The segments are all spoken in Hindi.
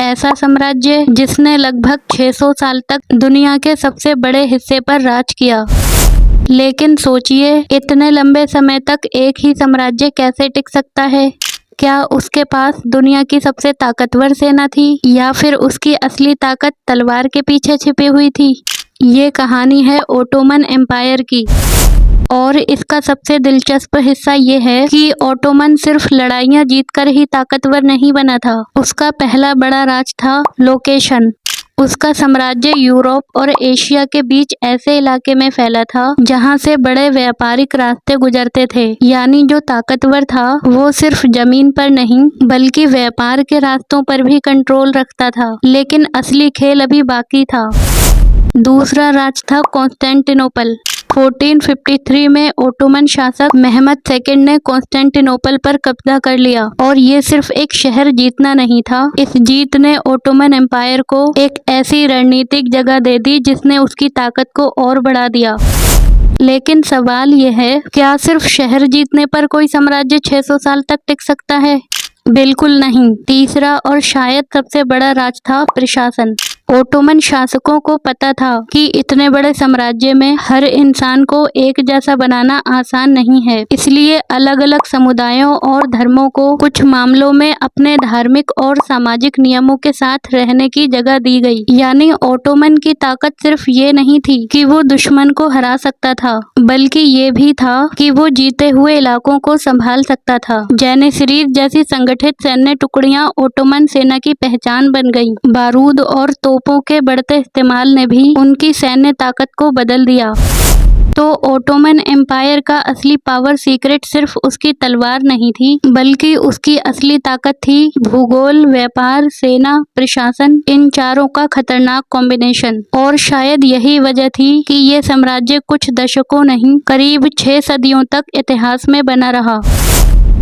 ऐसा साम्राज्य जिसने लगभग 600 साल तक दुनिया के सबसे बड़े हिस्से पर राज किया। लेकिन सोचिए, इतने लंबे समय तक एक ही साम्राज्य कैसे टिक सकता है? क्या उसके पास दुनिया की सबसे ताकतवर सेना थी, या फिर उसकी असली ताकत तलवार के पीछे छिपी हुई थी? ये कहानी है ओटोमन एम्पायर की, और इसका सबसे दिलचस्प हिस्सा ये है कि ओटोमन सिर्फ लड़ाइयाँ जीतकर ही ताकतवर नहीं बना था। उसका पहला बड़ा राज था लोकेशन। उसका साम्राज्य यूरोप और एशिया के बीच ऐसे इलाके में फैला था जहां से बड़े व्यापारिक रास्ते गुजरते थे। यानी जो ताकतवर था वो सिर्फ जमीन पर नहीं बल्कि व्यापार के रास्तों पर भी कंट्रोल रखता था। लेकिन असली खेल अभी बाकी था। दूसरा राज था कॉन्स्टेंटिनोपल। 1453 में ओटोमन शासक मेहमद II ने कॉन्स्टेंटिनोपल पर कब्जा कर लिया, और ये सिर्फ एक शहर जीतना नहीं था। इस जीत ने ओटोमन एम्पायर को एक ऐसी रणनीतिक जगह दे दी जिसने उसकी ताकत को और बढ़ा दिया। लेकिन सवाल यह है, क्या सिर्फ शहर जीतने पर कोई साम्राज्य 600 साल तक टिक सकता है? बिल्कुल नहीं। तीसरा और शायद सबसे बड़ा राज था प्रशासन। ओटोमन शासकों को पता था कि इतने बड़े साम्राज्य में हर इंसान को एक जैसा बनाना आसान नहीं है। इसलिए अलग अलग समुदायों और धर्मों को कुछ मामलों में अपने धार्मिक और सामाजिक नियमों के साथ रहने की जगह दी गई। यानी ओटोमन की ताकत सिर्फ ये नहीं थी कि वो दुश्मन को हरा सकता था, बल्कि ये भी था कि वो जीते हुए इलाकों को संभाल सकता था। जेनिसरीज जैसी संगठित सैन्य टुकड़ियां ओटोमन सेना की पहचान बन गईं। बारूद और तोपों के बढ़ते इस्तेमाल ने भी उनकी सैन्य ताकत को बदल दिया। तो ओटोमन एम्पायर का असली पावर सीक्रेट सिर्फ उसकी तलवार नहीं थी, बल्कि उसकी असली ताकत थी भूगोल, व्यापार, सेना, प्रशासन, इन चारों का खतरनाक कॉम्बिनेशन। और शायद यही वजह थी कि ये साम्राज्य कुछ दशकों नहीं, करीब 6 सदियों तक इतिहास में बना रहा।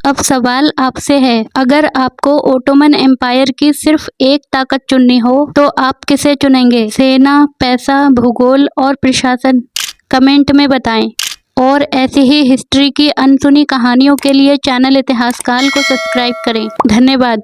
अब सवाल आपसे है, अगर आपको ओटोमन एम्पायर की सिर्फ एक ताकत चुननी हो तो आप किसे चुनेंगे? सेना, पैसा, भूगोल और प्रशासन? कमेंट में बताएं। और ऐसी ही हिस्ट्री की अनसुनी कहानियों के लिए चैनल इतिहास काल को सब्सक्राइब करें। धन्यवाद।